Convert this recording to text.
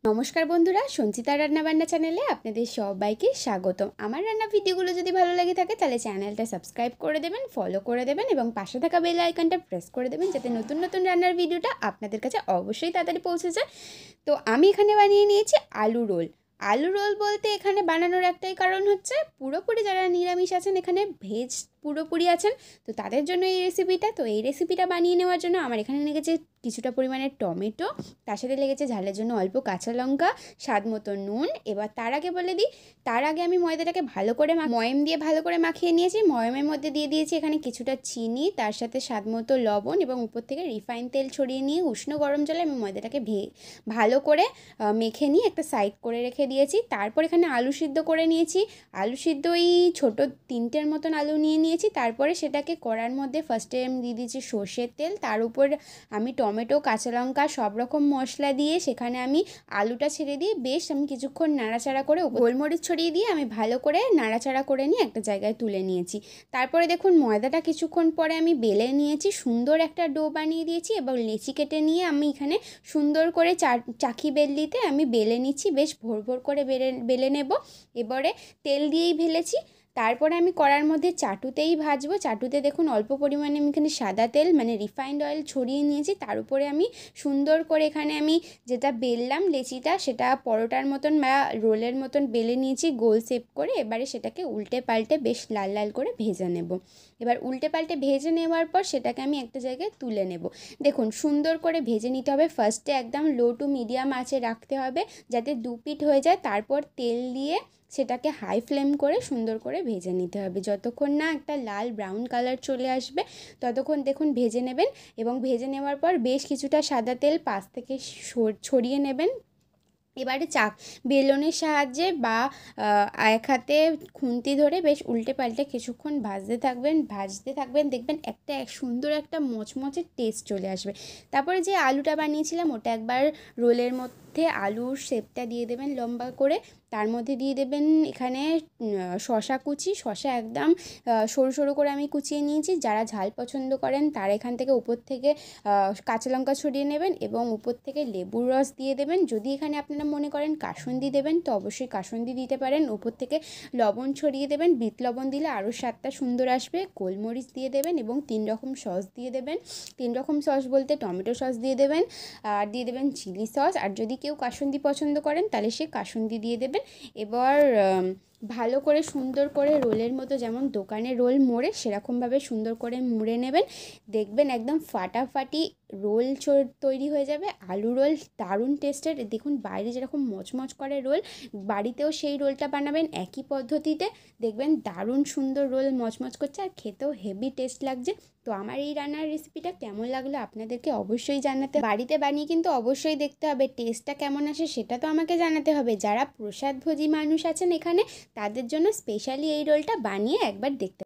নমস্কার বন্ধুরা, সঞ্চিতা রান্নাবান্না চ্যানেলে আপনাদের সবাইকে স্বাগতম। আমার রান্না ভিডিওগুলো যদি ভালো লাগে থাকে তাহলে চ্যানেলটা সাবস্ক্রাইব করে দেবেন, ফলো করে দেবেন এবং পাশে থাকা বেল আইকনটা প্রেস করে দেবেন যাতে নতুন নতুন রান্নার ভিডিওটা আপনাদের কাছে অবশ্যই তাড়াতাড়ি পৌঁছে যায়। তো আমি এখানে বানিয়ে নিয়েছি আলু রোল। আলু রোল বলতে এখানে বানানোর একটাই কারণ হচ্ছে, পুরোপুরি যারা নিরামিষ আছেন, এখানে ভেজ পুরোপুরি আছেন, তো তাদের জন্য এই রেসিপিটা। তো এই রেসিপিটা বানিয়ে নেওয়ার জন্য আমার এখানে লেগেছে কিছুটা পরিমাণে টমেটো, তার সাথে লেগেছে ঝালের জন্য অল্প কাঁচা লঙ্কা, স্বাদ মতো নুন। এবার তার আগে বলে দিই, তার আগে আমি ময়দাটাকে ভালো করে ময়ম দিয়ে ভালো করে মাখিয়ে নিয়েছি। ময়মের মধ্যে দিয়ে দিয়েছি এখানে কিছুটা চিনি, তার সাথে স্বাদ মতো লবণ এবং উপর থেকে রিফাইন তেল ছড়িয়ে নিয়ে উষ্ণ গরম জলে আমি ময়দাটাকে ভালো করে মেখে নিয়ে একটা সাইড করে রেখে দিয়েছি। তারপর এখানে আলু সিদ্ধ করে নিয়েছি। আলু সিদ্ধ এই ছোটো 3টের মতন আলু নিয়েছি। তারপরে সেটাকে কড়ার মধ্যে ফার্স্টে আমি দিয়ে দিয়েছি সর্ষের তেল, তার উপর আমি টমেটো, কাঁচা লঙ্কা সব রকম মশলা দিয়ে সেখানে আমি আলুটা ছেড়ে দিয়ে বেশ আমি কিছুক্ষণ নাড়াচাড়া করে গোলমরিচ ছড়িয়ে দিয়ে আমি ভালো করে নাড়াচাড়া করে নিয়ে একটা জায়গায় তুলে নিয়েছি। তারপরে দেখুন ময়দাটা কিছুক্ষণ পরে আমি বেলে নিয়েছি, সুন্দর একটা ডো বানিয়ে দিয়েছি এবং লেচি কেটে নিয়ে আমি এখানে সুন্দর করে চাকি বেললিতে আমি বেলে নিচ্ছি। বেশ ভোর ভোর করে বেলে নেব। এবারে তেল দিয়েই ভেলেছি। তারপরে আমি কড়ার মধ্যে চাটুতেই ভাজবো। চাটুতে দেখুন অল্প পরিমাণে আমি এখানে সাদা তেল মানে রিফাইন্ড অয়েল ছড়িয়ে নিয়েছি। তার উপরে আমি সুন্দর করে এখানে আমি যেটা বেললাম লেচিটা, সেটা পরোটার মতন বা রোলের মতন বেলে নিয়েছি গোল শেপ করে। এবারে সেটাকে উল্টে পাল্টে বেশ লাল লাল করে ভেজে নেব। এবার উল্টে পাল্টে ভেজে নেওয়ার পর সেটাকে আমি একটা জায়গায় তুলে নেব। দেখুন সুন্দর করে ভেজে নিতে হবে। ফার্স্টে একদম লো টু মিডিয়াম আঁচে রাখতে হবে যাতে দু পিঠ হয়ে যায়। তারপর তেল দিয়ে সেটাকে হাই ফ্লেম করে সুন্দর করে ভেজে নিতে হবে। যতক্ষণ না একটা লাল ব্রাউন কালার চলে আসবে ততক্ষণ দেখুন ভেজে নেবেন। এবং ভেজে নেওয়ার পর বেশ কিছুটা সাদা তেল পাশ থেকে ছড়িয়ে নেবেন। এবারে বেলনের সাহায্যে বা এক হাতে খুন্তি ধরে বেশ উল্টে পাল্টে কিছুক্ষণ ভাজতে থাকবেন। দেখবেন এক সুন্দর একটা মচমচে টেস্ট চলে আসবে। তারপরে যে আলুটা বানিয়েছিলাম ওটা একবার রোলের মধ্যে আলুর শেপটা দিয়ে দেবেন লম্বা করে। তার মধ্যে দিয়ে দেবেন এখানে শসা কুচি। শসা একদম সরু সরু করে আমি কুচিয়ে নিয়েছি। যারা ঝাল পছন্দ করেন তারা এখান থেকে উপর থেকে কাঁচা লঙ্কা ছড়িয়ে নেবেন এবং উপর থেকে লেবুর রস দিয়ে দেবেন। যদি এখানে আপনারা মনে করেন কাসুন্দি দেবেন তো অবশ্যই কাসুন্দি দিতে পারেন। উপর থেকে লবণ ছড়িয়ে দেবেন, বিট লবণ দিলে আরও স্বাদটা সুন্দর আসবে। গোলমরিচ দিয়ে দেবেন এবং 3 রকম সস দিয়ে দেবেন। 3 রকম সস বলতে টমেটো সস দিয়ে দেবেন, আর দিয়ে দেবেন চিলি সস। আর যদি কেউ কাসুন্দি পছন্দ করেন তাহলে সে কাসুন্দি দিয়ে দেবেন। এবার ভালো করে সুন্দর করে রোলের মতো, যেমন দোকানে রোল মোড়ে সেরকমভাবে সুন্দর করে মুড়ে নেবেন। দেখবেন একদম ফাটাফাটি রোল তৈরি হয়ে যাবে। আলু রোল দারুণ টেস্টের। দেখুন বাইরে যেরকম মচমচ করে রোল, বাড়িতেও সেই রোলটা বানাবেন একই পদ্ধতিতে। দেখবেন দারুণ সুন্দর রোল মচমচ করছে আর খেতেও হেভি টেস্ট লাগছে। তো আমার এই রান্নার রেসিপিটা কেমন লাগলো আপনাদেরকে অবশ্যই জানাতে, বাড়িতে বানিয়ে কিন্তু অবশ্যই দেখতে হবে টেস্টটা কেমন আসে, সেটা তো আমাকে জানাতে হবে। যারা প্রসাদভোজী মানুষ আছেন এখানে তাদের জন্য স্পেশালি এই রোলটা বানিয়ে একবার দেখতে